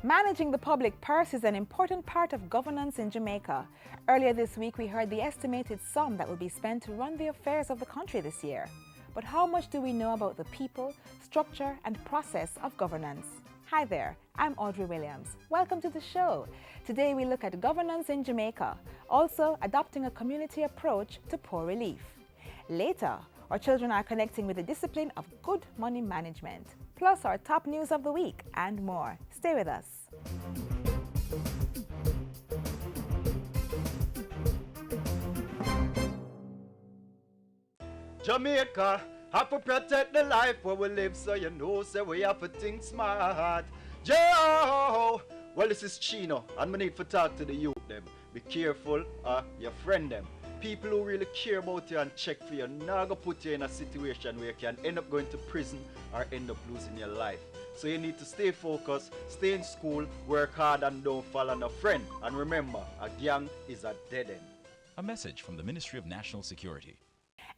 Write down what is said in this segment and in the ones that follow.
Managing the public purse is an important part of governance in Jamaica. Earlier this week, we heard the estimated sum that will be spent to run the affairs of the country this year. But how much do we know about the people, structure, and process of governance? Hi there, I'm Audrey Williams. Welcome to the show. Today we look at governance in Jamaica, also adopting a community approach to poor relief. Later, our children are connecting with the discipline of good money management, plus our top news of the week and more. Stay with us. Jamaica, have to protect the life where we live, so you know, say we have to think smart. Yo! Well, this is Chino, and we need to talk to the youth them. Be careful, your friend them. People who really care about you and check for you, not gonna put you in a situation where you can end up going to prison or end up losing your life. So you need to stay focused, stay in school, work hard, and don't follow no friend. And remember, a gang is a dead end. A message from the Ministry of National Security.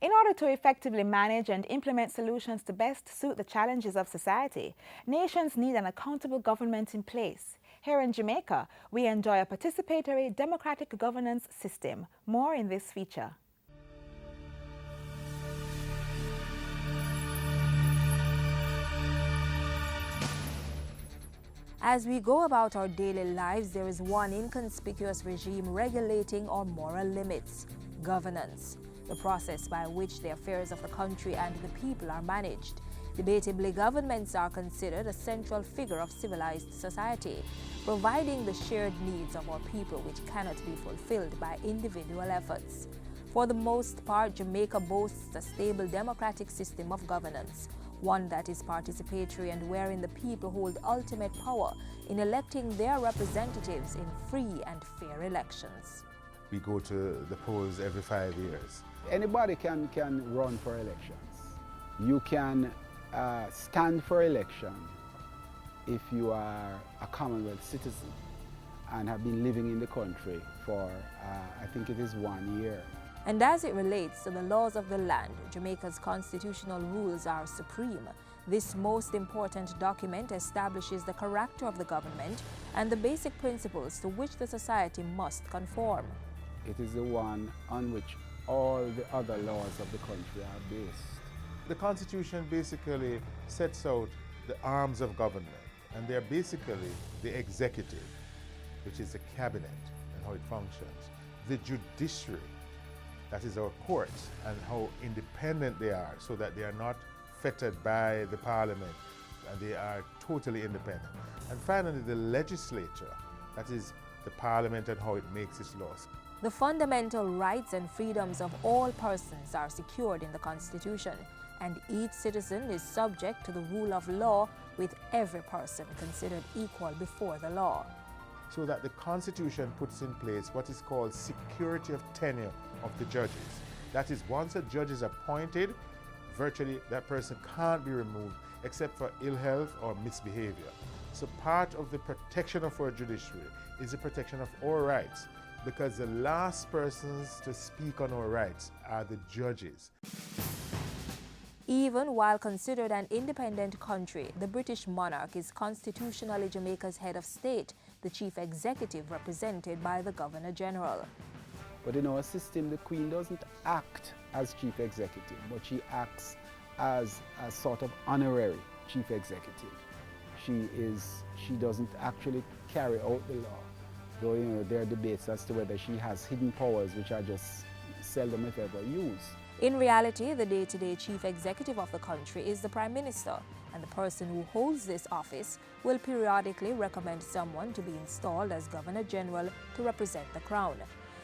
In order to effectively manage and implement solutions to best suit the challenges of society, nations need an accountable government in place. Here in Jamaica, we enjoy a participatory democratic governance system. More in this feature. As we go about our daily lives, there is one inconspicuous regime regulating our moral limits: governance, the process by which the affairs of the country and the people are managed. Debatably, governments are considered a central figure of civilized society, providing the shared needs of our people which cannot be fulfilled by individual efforts. For the most part, Jamaica boasts a stable democratic system of governance, one that is participatory and wherein the people hold ultimate power in electing their representatives in free and fair elections. We go to the polls every 5 years. Anybody can run for elections. You can stand for election if you are a Commonwealth citizen and have been living in the country for, I think it is 1 year. And as it relates to the laws of the land, Jamaica's constitutional rules are supreme. This most important document establishes the character of the government and the basic principles to which the society must conform. It is the one on which all the other laws of the country are based. The Constitution basically sets out the arms of government, and they're basically the executive, which is the cabinet and how it functions, the judiciary, that is our courts, and how independent they are, so that they are not fettered by the parliament, and they are totally independent. And finally, the legislature, that is the parliament and how it makes its laws. The fundamental rights and freedoms of all persons are secured in the Constitution, and each citizen is subject to the rule of law, with every person considered equal before the law. So that the Constitution puts in place what is called security of tenure of the judges. That is, once a judge is appointed, virtually that person can't be removed except for ill health or misbehavior. So part of the protection of our judiciary is the protection of our rights, because the last persons to speak on our rights are the judges. Even while considered an independent country, the British monarch is constitutionally Jamaica's head of state, the chief executive represented by the Governor-General. But in our system, the Queen doesn't act as chief executive, but she acts as a sort of honorary chief executive. She doesn't actually carry out the law. Though, you know, there are debates as to whether she has hidden powers which are just seldom if ever used. In reality, the day-to-day chief executive of the country is the Prime Minister, and the person who holds this office will periodically recommend someone to be installed as Governor-General to represent the Crown.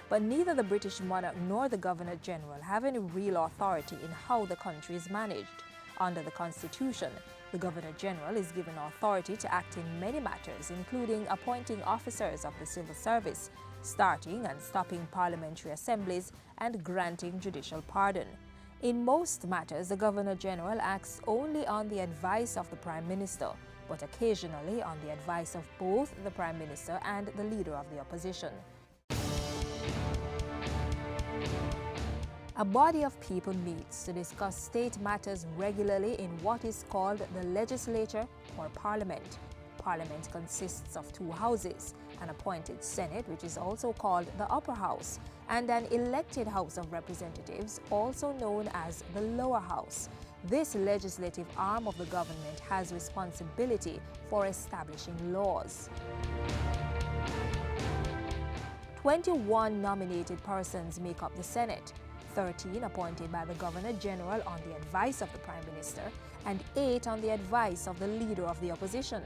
But neither the British monarch nor the Governor-General have any real authority in how the country is managed. Under the Constitution, the Governor-General is given authority to act in many matters, including appointing officers of the civil service, starting and stopping parliamentary assemblies, and granting judicial pardon. In most matters, the Governor-General acts only on the advice of the Prime Minister, but occasionally on the advice of both the Prime Minister and the Leader of the Opposition. A body of people meets to discuss state matters regularly in what is called the legislature or parliament. Parliament consists of two houses, an appointed Senate, which is also called the Upper House, and an elected House of Representatives, also known as the Lower House. This legislative arm of the government has responsibility for establishing laws. 21 nominated persons make up the Senate, 13 appointed by the Governor General on the advice of the Prime Minister, and 8 on the advice of the Leader of the Opposition.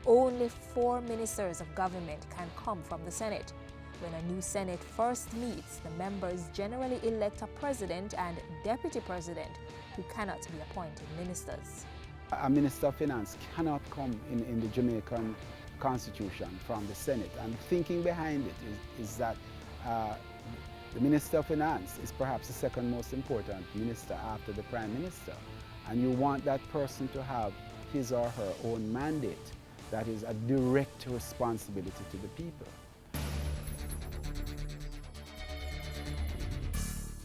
Only 4 ministers of government can come from the Senate. When a new Senate first meets, the members generally elect a president and deputy president who cannot be appointed ministers. A Minister of Finance cannot come in the Jamaican Constitution from the Senate. And the thinking behind it is that the Minister of Finance is perhaps the second most important minister after the Prime Minister. And you want that person to have his or her own mandate that is a direct responsibility to the people.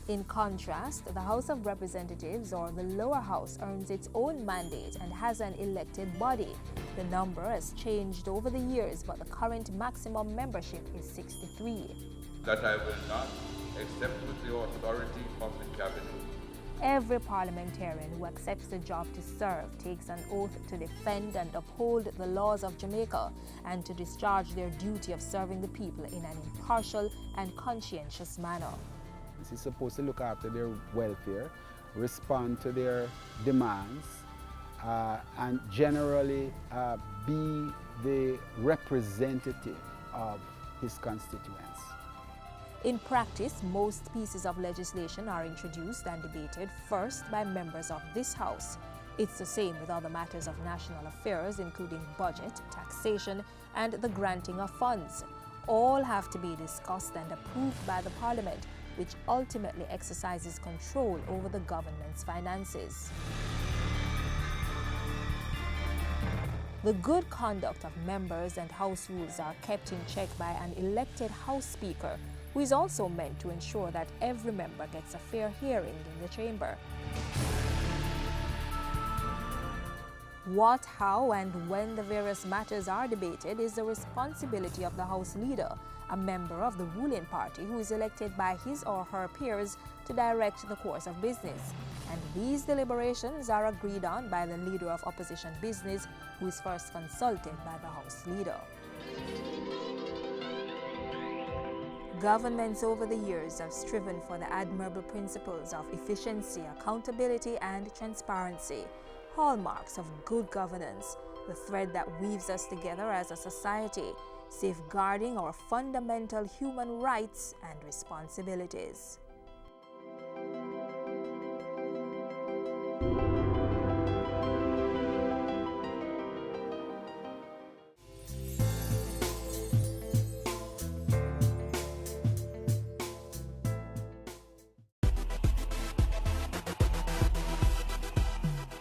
In contrast, the House of Representatives, or the lower house, earns its own mandate and has an elected body. The number has changed over the years, but the current maximum membership is 63. That I will not, except with the authority of the Cabinet. Every parliamentarian who accepts the job to serve takes an oath to defend and uphold the laws of Jamaica and to discharge their duty of serving the people in an impartial and conscientious manner. He's supposed to look after their welfare, respond to their demands, and generally be the representative of his constituents. In practice, most pieces of legislation are introduced and debated first by members of this House. It's the same with other matters of national affairs, including budget, taxation, and the granting of funds. All have to be discussed and approved by the Parliament, which ultimately exercises control over the government's finances. The good conduct of members and House rules are kept in check by an elected House Speaker, who is also meant to ensure that every member gets a fair hearing in the chamber. What, how, and when the various matters are debated is the responsibility of the House Leader, a member of the ruling party who is elected by his or her peers to direct the course of business. And these deliberations are agreed on by the Leader of Opposition Business, who is first consulted by the House Leader. Governments over the years have striven for the admirable principles of efficiency, accountability, and transparency, hallmarks of good governance, the thread that weaves us together as a society, safeguarding our fundamental human rights and responsibilities.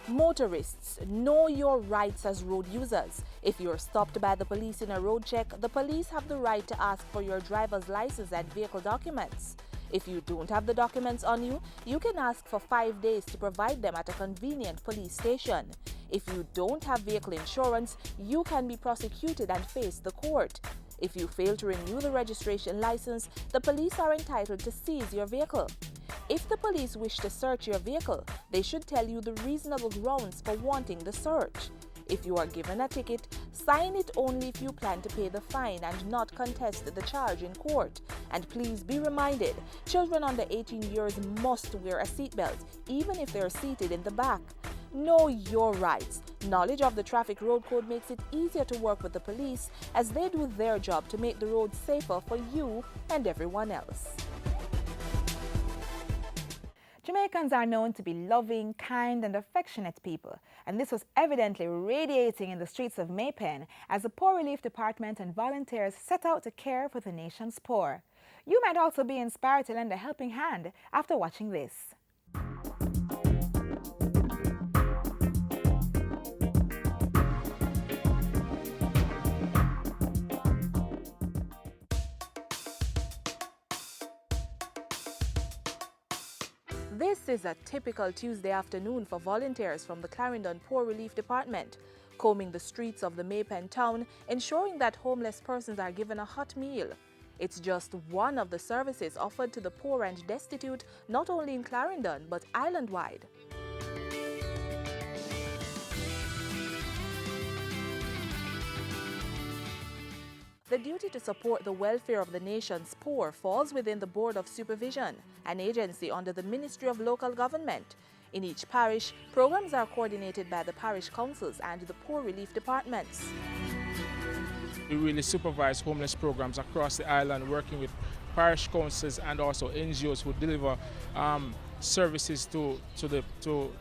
Motorists, know your rights as road users. If you're stopped by the police in a road check, the police have the right to ask for your driver's license and vehicle documents. If you don't have the documents on you, you can ask for 5 days to provide them at a convenient police station. If you don't have vehicle insurance, you can be prosecuted and face the court. If you fail to renew the registration license, the police are entitled to seize your vehicle. If the police wish to search your vehicle, they should tell you the reasonable grounds for wanting the search. If you are given a ticket, sign it only if you plan to pay the fine and not contest the charge in court. And please be reminded, children under 18 years must wear a seatbelt, even if they are seated in the back. Know your rights. Knowledge of the traffic road code makes it easier to work with the police as they do their job to make the roads safer for you and everyone else. Jamaicans are known to be loving, kind, and affectionate people, and this was evidently radiating in the streets of Maypen as the Poor Relief Department and volunteers set out to care for the nation's poor. You might also be inspired to lend a helping hand after watching this. This is a typical Tuesday afternoon for volunteers from the Clarendon Poor Relief Department. combing the streets of the Maypen town, ensuring that homeless persons are given a hot meal. It's just one of the services offered to the poor and destitute, not only in Clarendon, but island-wide. The duty to support the welfare of the nation's poor falls within the Board of Supervision, an agency under the Ministry of Local Government. In each parish, programs are coordinated by the parish councils and the poor relief departments. We really supervise homeless programs across the island, working with parish councils and also NGOs who deliver services to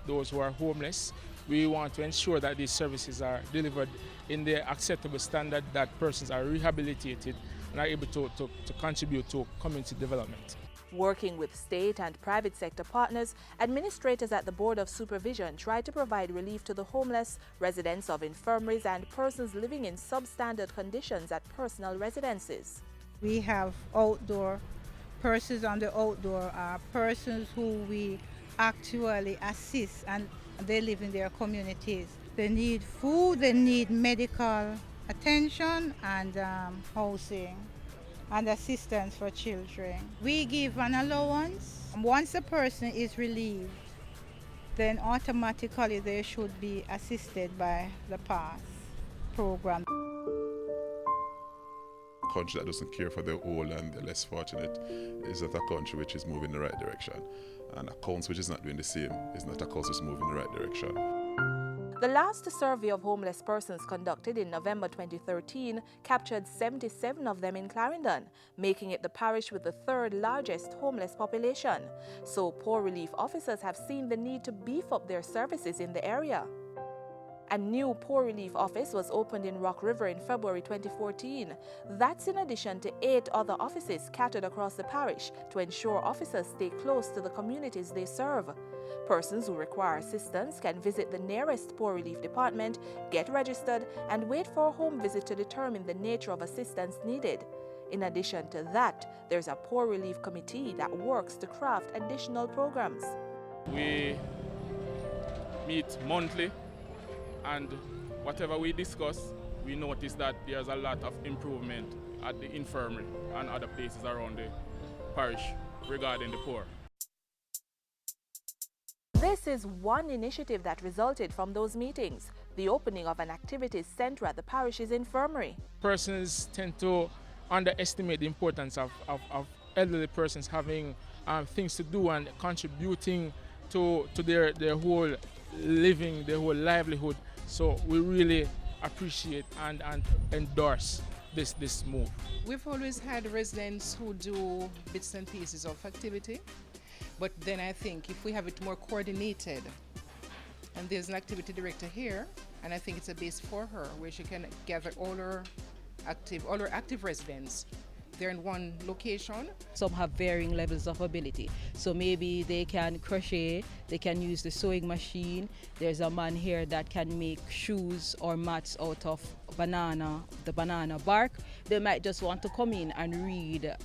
those who are homeless. We want to ensure that these services are delivered in the acceptable standard, that persons are rehabilitated and are able to contribute to community development. Working with state and private sector partners, administrators at the Board of Supervision try to provide relief to the homeless, residents of infirmaries and persons living in substandard conditions at personal residences. We have outdoor persons on the outdoor, persons who we actually assist, and they live in their communities. They need food, they need medical attention and housing and assistance for children. We give an allowance. Once a person is relieved, then automatically they should be assisted by the PASS program. A country that doesn't care for the old and the less fortunate is not a country which is moving in the right direction. And a council which is not doing the same is not a council which is moving in the right direction. The last survey of homeless persons conducted in November 2013 captured 77 of them in Clarendon, making it the parish with the third largest homeless population. So poor relief officers have seen the need to beef up their services in the area. A new poor relief office was opened in Rock River in February 2014. That's in addition to 8 other offices scattered across the parish to ensure officers stay close to the communities they serve. Persons who require assistance can visit the nearest poor relief department, get registered, and wait for a home visit to determine the nature of assistance needed. In addition to that, there's a poor relief committee that works to craft additional programs. We meet monthly, and whatever we discuss, we notice that there's a lot of improvement at the infirmary and other places around the parish regarding the poor. This is one initiative that resulted from those meetings, the opening of an activities center at the parish's infirmary. Persons tend to underestimate the importance of elderly persons having things to do and contributing to their whole living, their whole livelihood. So we really appreciate and endorse this move. We've always had residents who do bits and pieces of activity, but then I think if we have it more coordinated, and there's an activity director here, and I think it's a base for her where she can gather all her active residents. They're in one location. Some have varying levels of ability. So maybe they can crochet, they can use the sewing machine. There's a man here that can make shoes or mats out of the banana bark. They might just want to come in and read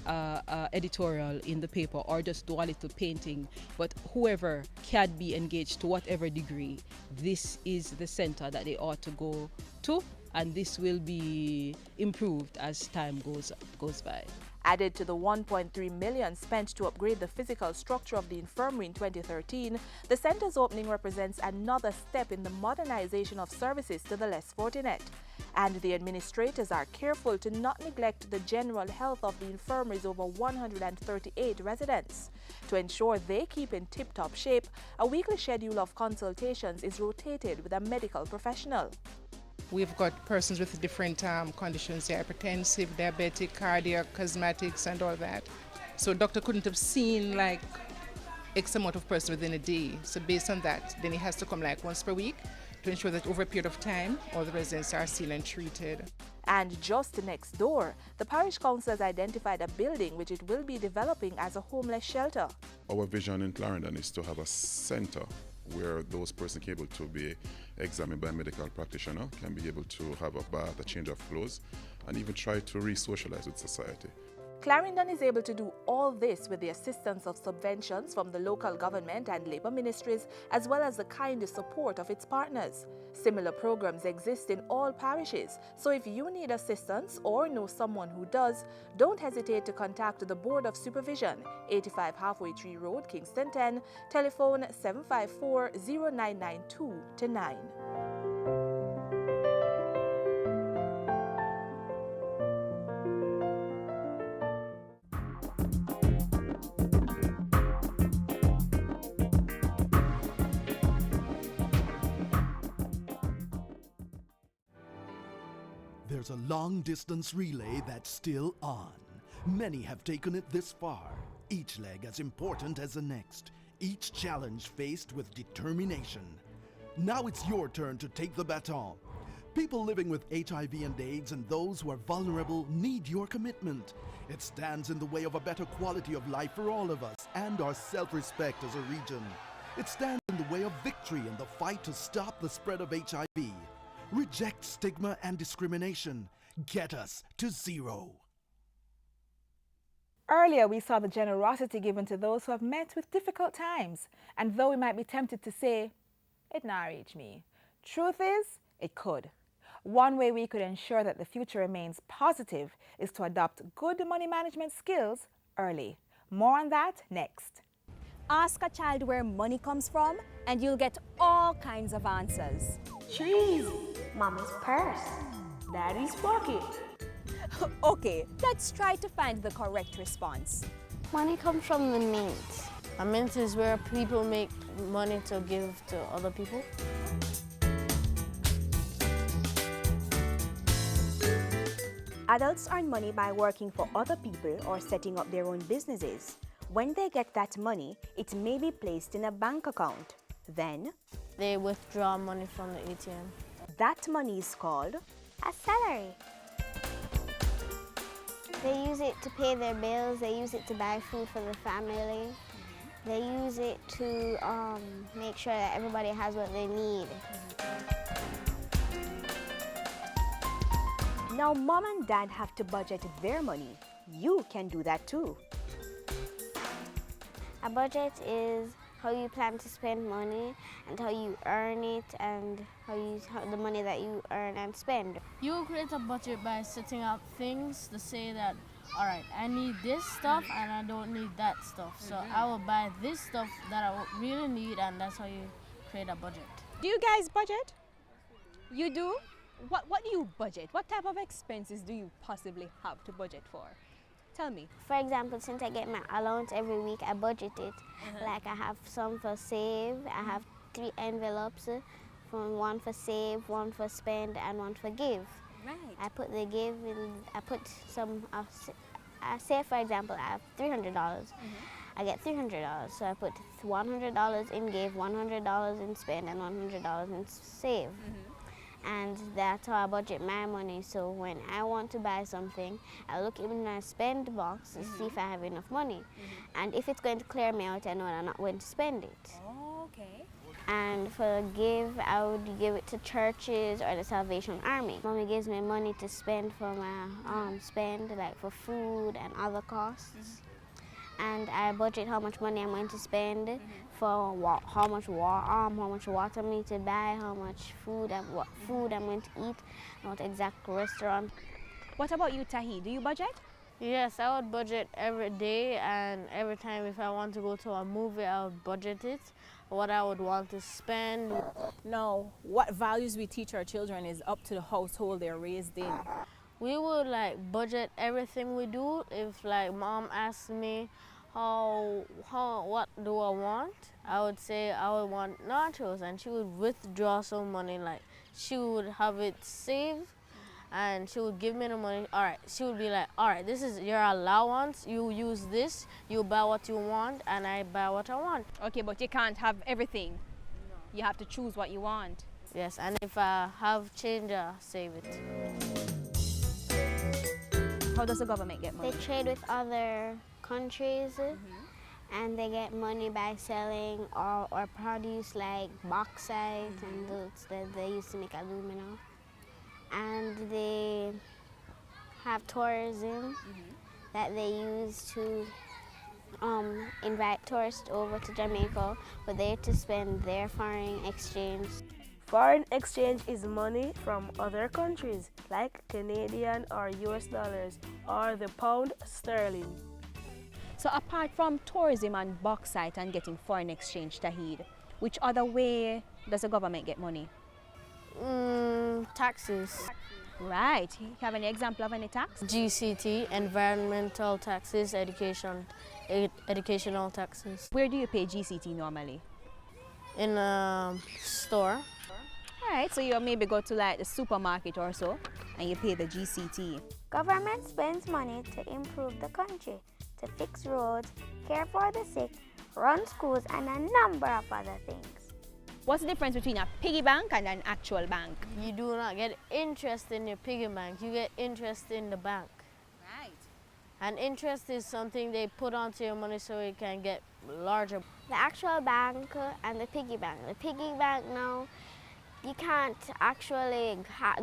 editorial in the paper or just do a little painting. But whoever can be engaged to whatever degree, this is the center that they ought to go to. And this will be improved as time goes by. Added to the $1.3 million spent to upgrade the physical structure of the infirmary in 2013, the center's opening represents another step in the modernization of services to the less fortunate. And the administrators are careful to not neglect the general health of the infirmary's over 138 residents. To ensure they keep in tip-top shape, a weekly schedule of consultations is rotated with a medical professional. We've got persons with different conditions, hypertensive, diabetic, cardiac, cosmetics, and all that. So doctor couldn't have seen like X amount of person within a day. So based on that, then he has to come like once per week to ensure that over a period of time, all the residents are seen and treated. And just next door, the parish council has identified a building which it will be developing as a homeless shelter. Our vision in Clarendon is to have a center where those persons able to be examined by a medical practitioner, can be able to have a bath, a change of clothes, and even try to re-socialize with society. Clarendon is able to do all this with the assistance of subventions from the local government and labour ministries, as well as the kind support of its partners. Similar programs exist in all parishes, so if you need assistance or know someone who does, don't hesitate to contact the Board of Supervision, 85 Halfway Tree Road, Kingston 10, telephone 754-0992-9. There's a long-distance relay that's still on. Many have taken it this far, each leg as important as the next, each challenge faced with determination. Now it's your turn to take the baton. People living with HIV and AIDS and those who are vulnerable need your commitment. It stands in the way of a better quality of life for all of us and our self-respect as a region. It stands in the way of victory in the fight to stop the spread of HIV. Reject stigma and discrimination. Get us to zero. Earlier, we saw the generosity given to those who have met with difficult times. And though we might be tempted to say, it not reach me, truth is, it could. One way we could ensure that the future remains positive is to adopt good money management skills early. More on that next. Ask a child where money comes from, and you'll get all kinds of answers. Trees, Mama's purse, Daddy's pocket. Okay, let's try to find the correct response. Money comes from the mint. A mint is where people make money to give to other people. Adults earn money by working for other people or setting up their own businesses. When they get that money, it may be placed in a bank account. Then, they withdraw money from the ATM. That money is called a salary. They use it to pay their bills, they use it to buy food for the family. They use it to make sure that everybody has what they need. Now, Mom and Dad have to budget their money. You can do that too. A budget is how you plan to spend money and how you earn it and how the money that you earn and spend. You create a budget by setting up things to say that, all right, I need this stuff and I don't need that stuff. So I will buy this stuff that I really need, and that's how you create a budget. Do you guys budget? You do? What do you budget? What type of expenses do you possibly have to budget for? Tell me. For example, since I get my allowance every week, I budget it. Like I have some for save. I have 3 envelopes, one for save, one for spend, and one for give. Right. I put the give in, I put some, say for example, I have $300. I get $300, so I put $100 in give, $100 in spend, and $100 in save. And that's how I budget my money. So when I want to buy something, I look in my spend box to see if I have enough money. And if it's going to clear me out, I know I'm not going to spend it. Oh, okay. And for give, I would give it to churches or the Salvation Army. Mommy gives me money to spend for my spend, like for food and other costs. And I budget how much money I'm going to spend for how much water I need to buy, how much food, what food I'm going to eat, and what exact restaurant. What about you, Tahi? Do you budget? Yes, I would budget every day, and every time if I want to go to a movie, I would budget it, what I would want to spend. Now, what values we teach our children is up to the household they're raised in. We would budget everything we do. If Mom asks me what do I want, I would say I would want nachos, and she would withdraw some money. She would have it saved, and she would give me the money. All right, she would be like, all right, this is your allowance. You use this. You buy what you want, and I buy what I want. Okay, but you can't have everything. You have to choose what you want. Yes, and if I have change, I save it. How does the government get money? They trade with other countries, and they get money by selling or produce like bauxite and those that they used to make aluminum. And they have tourism, that they use to invite tourists over to Jamaica for they to spend their foreign exchange. Foreign exchange is money from other countries like Canadian or US dollars or the pound sterling. So apart from tourism and bauxite and getting foreign exchange, Tahid, which other way does the government get money? Taxes. Right. You have any example of any tax? GCT, environmental taxes, educational taxes. Where do you pay GCT normally? In a store. Alright, so you maybe go to like the supermarket or so and you pay the GCT. Government spends money to improve the country, to fix roads, care for the sick, run schools, and a number of other things. What's the difference between a piggy bank and an actual bank? You do not get interest in your piggy bank, you get interest in the bank. Right. And interest is something they put onto your money so it can get larger. The actual bank and the piggy bank. The piggy bank now, you can't actually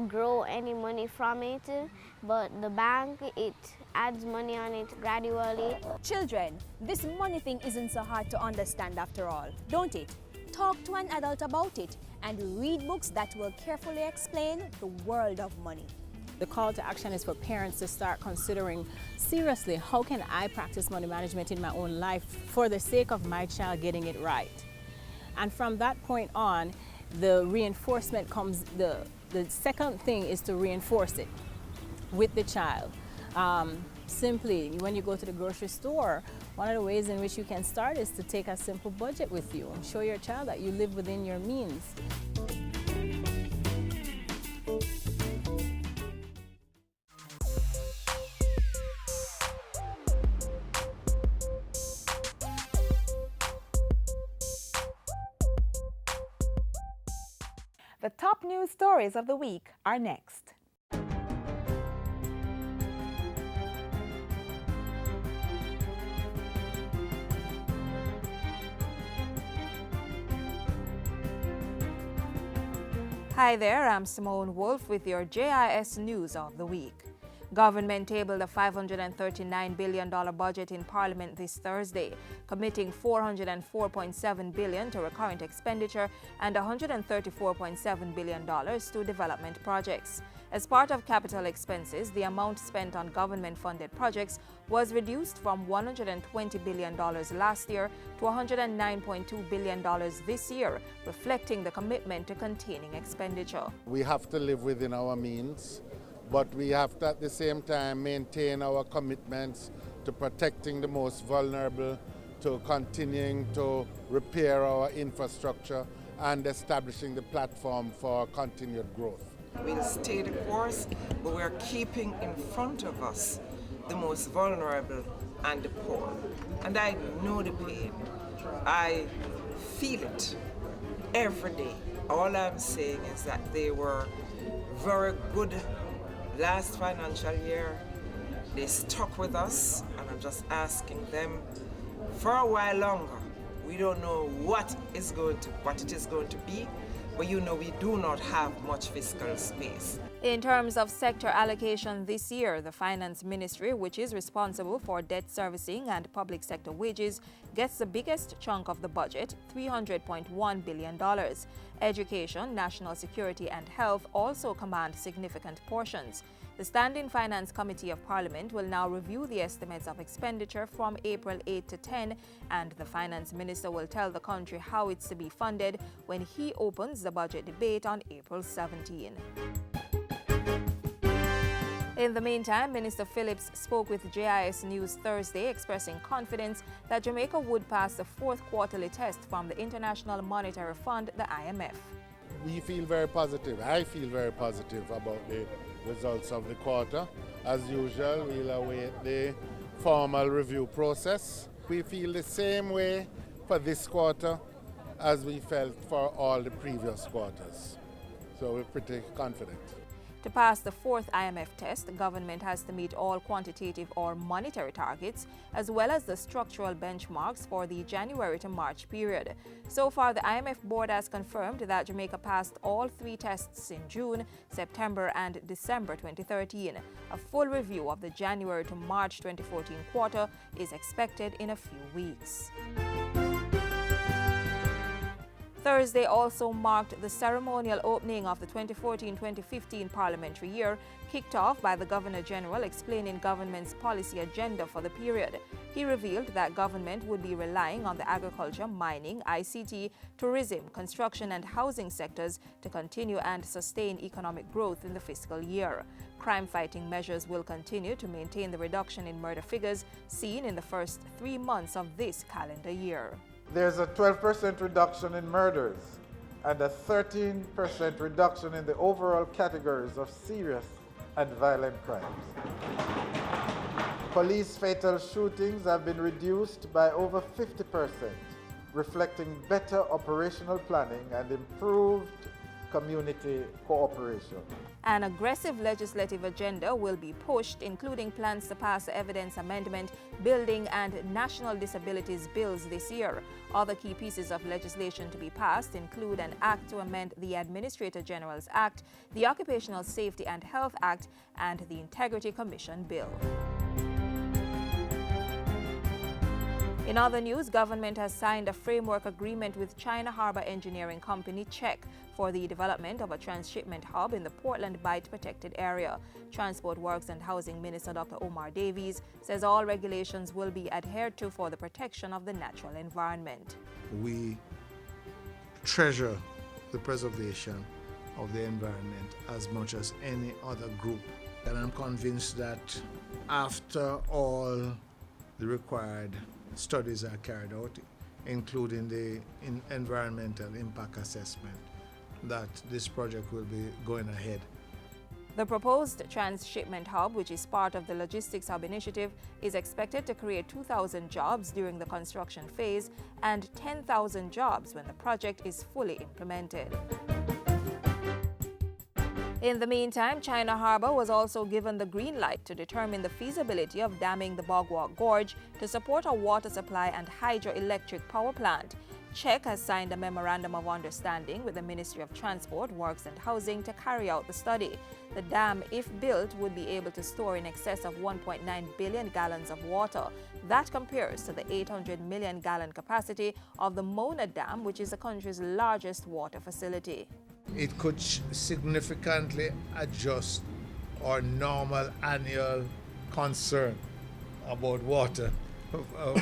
grow any money from it, but the bank, it adds money on it gradually. Children, this money thing isn't so hard to understand after all, don't it? Talk to an adult about it and read books that will carefully explain the world of money. The call to action is for parents to start considering seriously, how can I practice money management in my own life for the sake of my child getting it right? And from that point on, the reinforcement comes, the second thing is to reinforce it with the child. Simply, when you go to the grocery store, one of the ways in which you can start is to take a simple budget with you and show your child that you live within your means. The top news stories of the week are next. Hi there, I'm Simone Wolf with your JIS News of the Week. Government tabled a $539 billion budget in Parliament this Thursday, committing $404.7 billion to recurrent expenditure and $134.7 billion to development projects. As part of capital expenses, the amount spent on government-funded projects was reduced from $120 billion last year to $109.2 billion this year, reflecting the commitment to containing expenditure. We have to live within our means, but we have to at the same time maintain our commitments to protecting the most vulnerable, to continuing to repair our infrastructure and establishing the platform for continued growth. We'll stay the course, but we're keeping in front of us the most vulnerable and the poor. And I know the pain. I feel it every day. All I'm saying is that they were very good last financial year. They stuck with us, and I'm just asking them for a while longer. We don't know what it is going to be, but you know we do not have much fiscal space. In terms of sector allocation this year, the Finance Ministry, which is responsible for debt servicing and public sector wages, gets the biggest chunk of the budget, $300.1 billion. Education, national security and health also command significant portions. The Standing Finance Committee of Parliament will now review the estimates of expenditure from April 8 to 10, and the Finance Minister will tell the country how it's to be funded when he opens the budget debate on April 17. In the meantime, Minister Phillips spoke with JIS News Thursday, expressing confidence that Jamaica would pass the fourth quarterly test from the International Monetary Fund, the IMF. We feel very positive. I feel very positive about the results of the quarter. As usual, we'll await the formal review process. We feel the same way for this quarter as we felt for all the previous quarters. So we're pretty confident. To pass the fourth IMF test, the government has to meet all quantitative or monetary targets, as well as the structural benchmarks for the January to March period. So far, the IMF board has confirmed that Jamaica passed all three tests in June, September, and December 2013. A full review of the January to March 2014 quarter is expected in a few weeks. Thursday also marked the ceremonial opening of the 2014-2015 parliamentary year, kicked off by the Governor-General explaining government's policy agenda for the period. He revealed that government would be relying on the agriculture, mining, ICT, tourism, construction and housing sectors to continue and sustain economic growth in the fiscal year. Crime-fighting measures will continue to maintain the reduction in murder figures seen in the first 3 months of this calendar year. There's a 12% reduction in murders and a 13% reduction in the overall categories of serious and violent crimes. Police fatal shootings have been reduced by over 50%, reflecting better operational planning and improved community cooperation. An aggressive legislative agenda will be pushed, including plans to pass the Evidence Amendment, Building and National Disabilities Bills this year. Other key pieces of legislation to be passed include an act to amend the Administrator General's Act, the Occupational Safety and Health Act, and the Integrity Commission Bill. In other news, government has signed a framework agreement with China Harbour Engineering Company, CHEC, for the development of a transshipment hub in the Portland Bight protected area. Transport Works and Housing Minister Dr. Omar Davies says all regulations will be adhered to for the protection of the natural environment. We treasure the preservation of the environment as much as any other group. And I'm convinced that after all the required studies are carried out, including the environmental impact assessment, that this project will be going ahead. The proposed transshipment hub, which is part of the Logistics Hub initiative, is expected to create 2,000 jobs during the construction phase and 10,000 jobs when the project is fully implemented. In the meantime, China Harbour was also given the green light to determine the feasibility of damming the Bogwalk Gorge to support a water supply and hydroelectric power plant. CHEC has signed a memorandum of understanding with the Ministry of Transport, Works and Housing to carry out the study. The dam, if built, would be able to store in excess of 1.9 billion gallons of water. That compares to the 800 million gallon capacity of the Mona Dam, which is the country's largest water facility. It could significantly adjust our normal annual concern about water,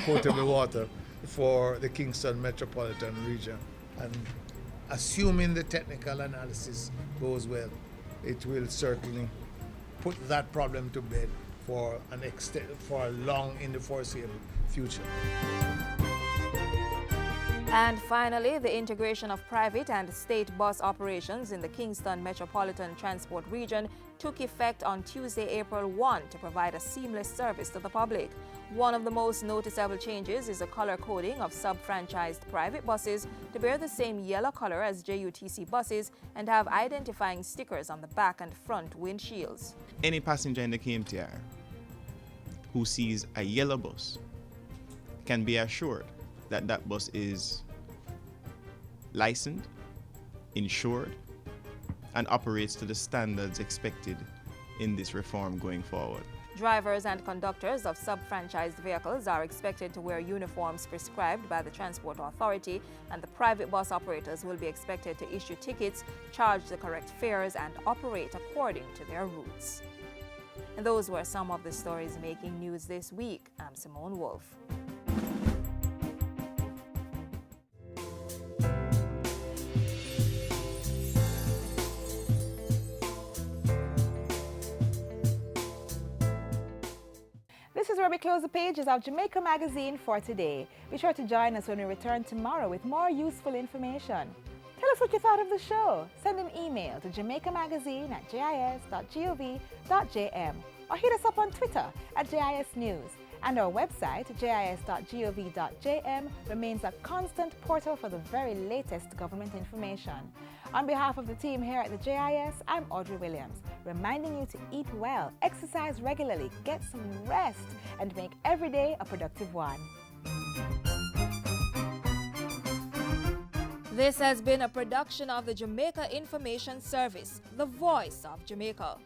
potable water, for the Kingston metropolitan region. And assuming the technical analysis goes well, it will certainly put that problem to bed for long in the foreseeable future. And finally, the integration of private and state bus operations in the Kingston Metropolitan Transport Region took effect on Tuesday, April 1 to provide a seamless service to the public. One of the most noticeable changes is the color coding of sub-franchised private buses to bear the same yellow color as JUTC buses and have identifying stickers on the back and front windshields. Any passenger in the KMTR who sees a yellow bus can be assured that that bus is licensed, insured, and operates to the standards expected in this reform going forward. Drivers and conductors of sub-franchised vehicles are expected to wear uniforms prescribed by the Transport Authority, and the private bus operators will be expected to issue tickets, charge the correct fares, and operate according to their routes. And those were some of the stories making news this week. I'm Simone Wolf. This is where we close the pages of Jamaica Magazine for today. Be sure to join us when we return tomorrow with more useful information. Tell us what you thought of the show. Send an email to jamaicamagazine@jis.gov.jm or hit us up on Twitter @JIS News. And our website, jis.gov.jm, remains a constant portal for the very latest government information. On behalf of the team here at the JIS, I'm Audrey Williams, reminding you to eat well, exercise regularly, get some rest, and make every day a productive one. This has been a production of the Jamaica Information Service, the voice of Jamaica.